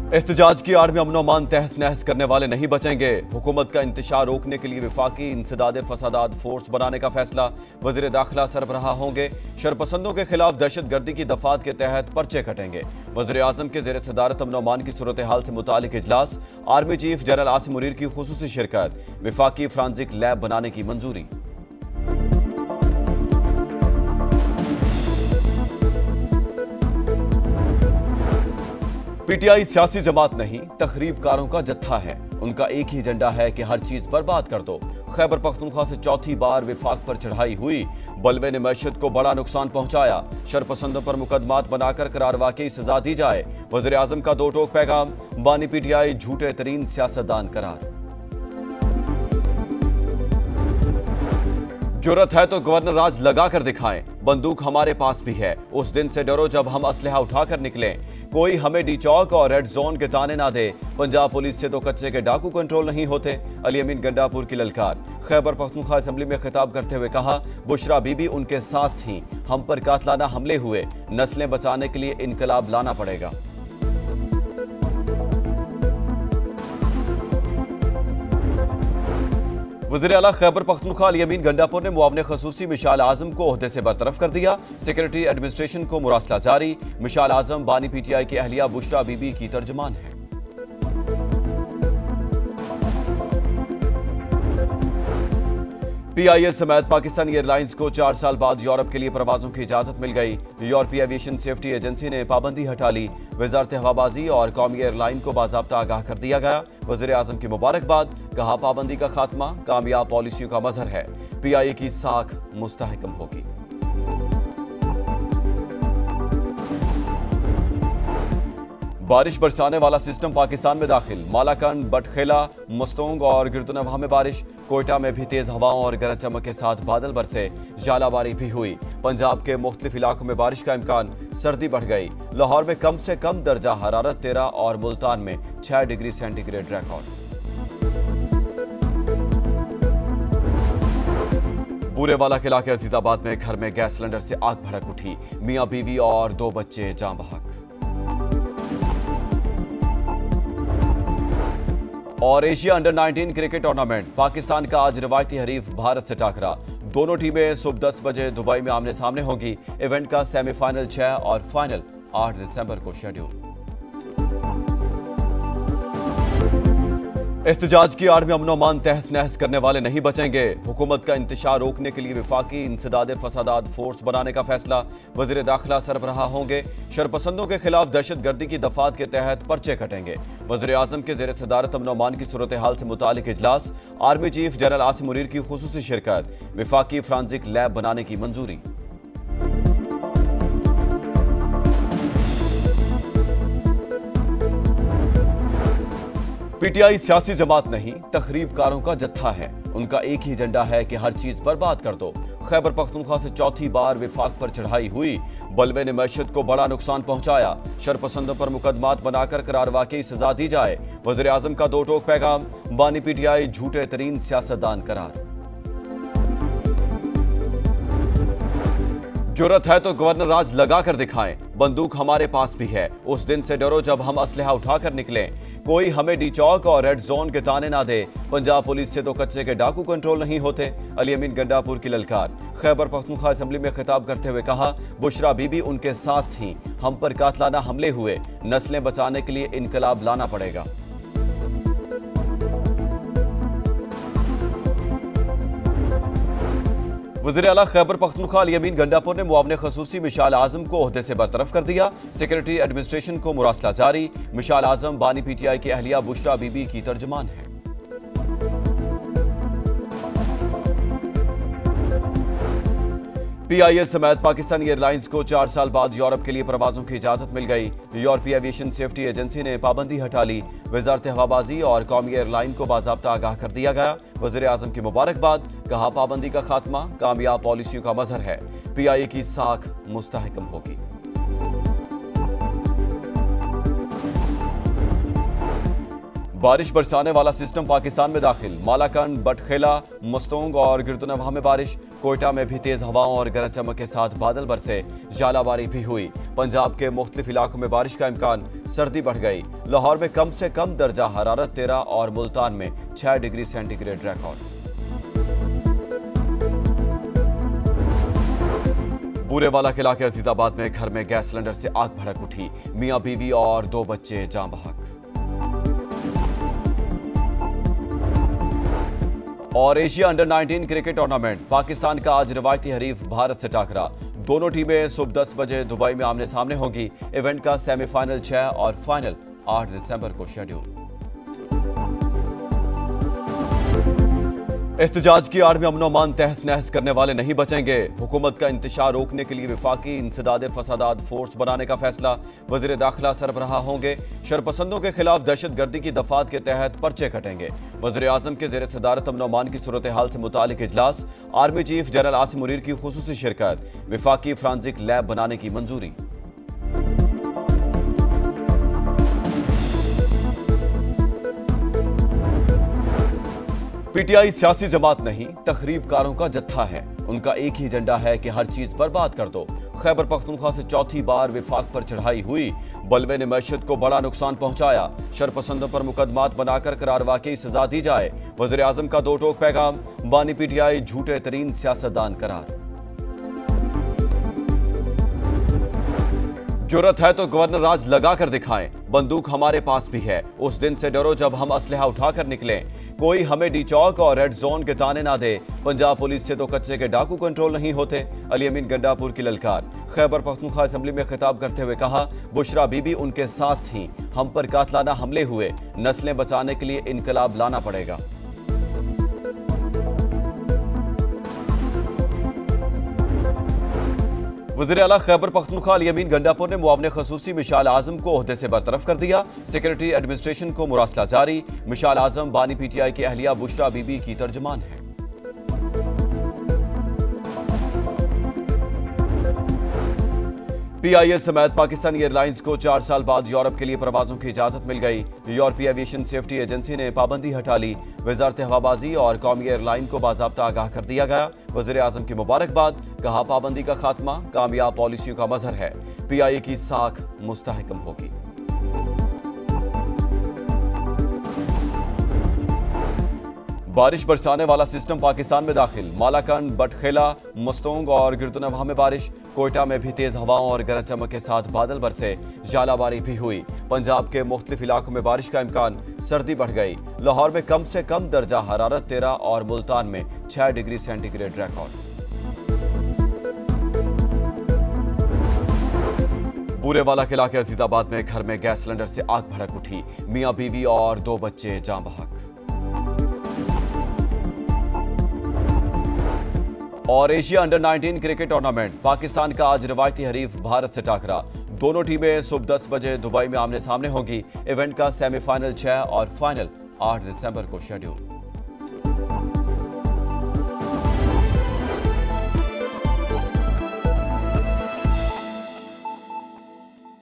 एहतजाज की आड़ में अमन अमान तहस नहस करने वाले नहीं बचेंगे। हुकूमत का इंतशार रोकने के लिए विफाकी इंसदाद फसादात फोर्स बनाने का फैसला। वज़ीर दाखिला सरबराह होंगे। शरपसंदों के खिलाफ दहशतगर्दी की दफात के तहत पर्चे कटेंगे। वज़ीर आज़म के ज़ेर सदारत अमन अमान की सूरत हाल से मुतालिक इजलास। Army chief general Asim Munir की खुसूसी शिरकत। विफाकी फ्रांसिक लैब बनाने की मंजूरी। पीटीआई सियासी जमात नहीं, तखरीबकारों का जत्था है। उनका एक ही एजेंडा है कि हर चीज बर्बाद कर दो। खैबर पख्तूनख्वा से चौथी बार विफाक पर चढ़ाई हुई। बलवे ने मैशत को बड़ा नुकसान पहुंचाया। शरपसंदों पर मुकदमात बनाकर करार वाकई सजा दी जाए। वज़ीर आज़म का दो टोक पैगाम। बानी पीटीआई झूठे तरीन सियासतदान करार। जरूरत है तो गवर्नर राज लगा कर दिखाएं। बंदूक हमारे पास भी है। उस दिन से डरो जब हम असलहा उठाकर निकलें। कोई हमें डी चौक और रेड जोन के ताने ना दे। पंजाब पुलिस से तो कच्चे के डाकू कंट्रोल नहीं होते। अली अमीन गंडापुर की ललकार। खैबर पख्तूनख्वा असेंबली में खिताब करते हुए कहा, बुशरा बीबी उनके साथ थीं। हम पर कातलाना हमले हुए। नस्लें बचाने के लिए इनकलाब लाना पड़ेगा। वज़ीर आला खैबर पख्तूनख्वा अली अमीन गंडापुर ने मुआविन खसूसी मिशाल आजम को ओहदे से बरतरफ कर दिया। सेक्रेटरी एडमिनिस्ट्रेशन को मुरासला जारी। मिशाल आजम बानी पीटीआई की अहलिया बुशरा बीबी की तर्जमान है। पीआईए समेत पाकिस्तानी एयरलाइंस को 4 साल बाद यूरोप के लिए परवाजों की इजाजत मिल गई। यूरोपीय एविएशन सेफ्टी एजेंसी ने पाबंदी हटा ली। वजारत हवाबाजी और कौमी एयरलाइन को बाज़ाब्ता आगाह कर दिया गया। वज़ीर आज़म की मुबारकबाद। कहा, पाबंदी का खात्मा कामयाब पॉलिसियों का मजहर है। पीआईए की साख मुस्तहकम होगी। बारिश बरसाने वाला सिस्टम पाकिस्तान में दाखिल। मालाकंड, बटखेला, मस्तोंग और गिरदुनवाह में बारिश। कोयटा में भी तेज हवाओं और गरज चमक के साथ बादल बरसे। जालाबारी भी हुई। पंजाब के मुख्तलिफ इलाकों में बारिश का इम्कान। सर्दी बढ़ गई। लाहौर में कम से कम दर्जा हरारत 13 और मुल्तान में 6 डिग्री सेंटीग्रेड रिकॉर्ड। बूरेवाला के इलाके अजीजाबाद में घर में गैस सिलेंडर से आग भड़क उठी। मियां बीवी और 2 बच्चे जान बहक। और Asia under 19 cricket tournament. Pakistan का आज रिवायती हरीफ भारत से टाकरा। दोनों टीमें सुबह 10 बजे दुबई में आमने सामने होंगी। इवेंट का सेमीफाइनल 6 और फाइनल 8 दिसंबर को शेड्यूल। एहतजाज की आड़ में अमन अमान तहस नहस करने वाले नहीं बचेंगे। हुकूमत का इंतशार रोकने के लिए विफाकी इंसदाद फसादात फोर्स बनाने का फैसला। वज़ीर दाखिला सरबराह होंगे। शरपसंदों के खिलाफ दहशतगर्दी की दफात के तहत पर्चे कटेंगे। वज़ीर आज़म के ज़ेर सदारत अमन अमान की सूरत हाल से मुतालिक इजलास। Army chief general Asim Munir की खुसूसी शिरकत। विफाकी फ्रांसिक लैब बनाने की मंजूरी। पीटीआई सियासी जमात नहीं, तखरीबकारों का जत्था है। उनका एक ही एजेंडा है कि हर चीज बर्बाद कर दो। खैबर पख्तूनख्वा से चौथी बार विफाक पर चढ़ाई हुई। बलवे ने मैशत को बड़ा नुकसान पहुंचाया। शरपसंदों पर मुकदमात बनाकर करार वाकई सजा दी जाए। वज़ीर आज़म का दो टोक पैगाम। बानी पीटीआई झूठे तरीन सियासतदान करार। जरूरत है तो गवर्नर राज लगा कर दिखाएं। बंदूक हमारे पास भी है। उस दिन से डरो जब हम असलहा उठाकर निकलें। कोई हमें डी चौक और रेड जोन के ताने ना दे। पंजाब पुलिस से तो कच्चे के डाकू कंट्रोल नहीं होते। अली अमीन गंडापुर की ललकार। खैबर पख्तूनख्वा असेंबली में खिताब करते हुए कहा, बुशरा बीबी उनके साथ थीं। हम पर कातलाना हमले हुए। नस्लें बचाने के लिए इनकलाब लाना पड़ेगा। वज़ीर आला खैबर पख्तूनख्वा अली अमीन गंडापुर ने मुआविन खसूसी मिशाल आजम को ओहदे से बरतरफ कर दिया। सेक्रेटरी एडमिनिस्ट्रेशन को मुरासला जारी। मिशाल आजम बानी पीटीआई की अहलिया बुशरा बीबी की तर्जमान है। पीआईए समेत पाकिस्तानी एयरलाइंस को 4 साल बाद यूरोप के लिए परवाजों की इजाजत मिल गई। यूरोपीय एविएशन सेफ्टी एजेंसी ने पाबंदी हटा ली। वजारत हवाबाजी और कौमी एयरलाइन को बाज़ाब्ता आगाह कर दिया गया। वज़ीर आज़म की मुबारकबाद। कहा, पाबंदी का खात्मा कामयाब पॉलिसियों का मजहर है। पीआईए की साख मुस्तहकम होगी। बारिश बरसाने वाला सिस्टम पाकिस्तान में दाखिल। मालाकंड, बटखेला, मस्तोंग और गिरदुनवाह में बारिश। कोयटा में भी तेज हवाओं और गरज चमक के साथ बादल बरसे। जालाबारी भी हुई। पंजाब के मुख्तलिफ इलाकों में बारिश का इम्कान। सर्दी बढ़ गई। लाहौर में कम से कम दर्जा हरारत 13 और मुल्तान में 6 डिग्री सेंटीग्रेड रिकॉर्ड। बूरेवाला के इलाके अजीजाबाद में घर में गैस सिलेंडर से आग भड़क उठी। मियां बीवी और 2 बच्चे जान बहक। और Asia under 19 cricket tournament, Pakistan का आज रिवायती हरीफ भारत से टाकरा। दोनों टीमें सुबह 10 बजे दुबई में आमने सामने होंगी। इवेंट का सेमीफाइनल 6 और फाइनल 8 दिसंबर को शेड्यूल। एहतजाज की आड़ में अमन अमान तहस नहस करने वाले नहीं बचेंगे। हुकूमत का इंतशार रोकने के लिए विफाकी इंसदादे फसादात फोर्स बनाने का फैसला। वजीर दाखिला सरबराह होंगे। शरपसंदों के खिलाफ दहशतगर्दी की दफात के तहत पर्चे कटेंगे। वजीर आजम के जेर सदारत अमन अमान की सूरत हाल से मुतालिक इजलास। Army chief general Asim Munir की खुसूसी शिरकत। विफाकी फ्रांसिक लैब बनाने की मंजूरी। पीटीआई सियासी जमात नहीं, तखरीबकारों का जत्था है। उनका एक ही एजेंडा है कि हर चीज बर्बाद कर दो। खैबर पख्तूनख्वा से चौथी बार विफाक पर चढ़ाई हुई। बलवे ने मैशत को बड़ा नुकसान पहुंचाया। शरपसंदों पर मुकदमात बनाकर करार वाकई सजा दी जाए। वज़ीर आज़म का 2 टोक पैगाम। बानी पीटीआई झूठे तरीन सियासतदान करार। जरूरत है तो गवर्नर राज लगा कर दिखाएं। बंदूक हमारे पास भी है। उस दिन से डरो जब हम असलहा उठाकर निकलें। कोई हमें डी चौक और रेड जोन के ताने ना दे। पंजाब पुलिस से तो कच्चे के डाकू कंट्रोल नहीं होते। अली अमीन गंडापुर की ललकार। खैबर पख्तूनख्वा असेंबली में खिताब करते हुए कहा, बुशरा बीबी उनके साथ थीं। हम पर कातलाना हमले हुए। नस्लें बचाने के लिए इनकलाब लाना पड़ेगा। वज़ीर आला खैबर पख्तूनख्वा अली अमीन गंडापुर ने मुआविन खसूसी मिशाल आजम को ओहदे से बरतरफ कर दिया। सेक्रेटरी एडमिनिस्ट्रेशन को मुरासला जारी। मिशाल आजम बानी पीटीआई की अहलिया बुशरा बीबी की तर्जमान है। पीआईए समेत पाकिस्तानी एयरलाइंस को 4 साल बाद यूरोप के लिए परवाजों की इजाजत मिल गई। यूरोपीय एविएशन सेफ्टी एजेंसी ने पाबंदी हटा ली। वजारत हवाबाजी और कौमी एयरलाइन को बाज़ाब्ता आगाह कर दिया गया। वज़ीर आज़म की मुबारकबाद। कहा, पाबंदी का खात्मा कामयाब पॉलिसियों का मजहर है। पीआईए की साख मुस्तहकम होगी। बारिश बरसाने वाला सिस्टम पाकिस्तान में दाखिल। मालाकंड, बटखेला, मस्तोंग और गिरदुनवाह में बारिश। कोयटा में भी तेज हवाओं और गरज चमक के साथ बादल बरसे। जालाबारी भी हुई। पंजाब के मुख्तलिफ इलाकों में बारिश का इम्कान। सर्दी बढ़ गई। लाहौर में कम से कम दर्जा हरारत 13 और मुल्तान में 6 डिग्री सेंटीग्रेड रिकॉर्ड। बूरेवाला के इलाके अजीजाबाद में घर में गैस सिलेंडर से आग भड़क उठी। मियां बीवी और 2 बच्चे जान बहक। और Asia under 19 cricket tournament, Pakistan का आज रिवायती हरीफ भारत से टाकरा। दोनों टीमें सुबह 10 बजे दुबई में आमने सामने होंगी। इवेंट का सेमीफाइनल 6 और फाइनल 8 दिसंबर को शेड्यूल।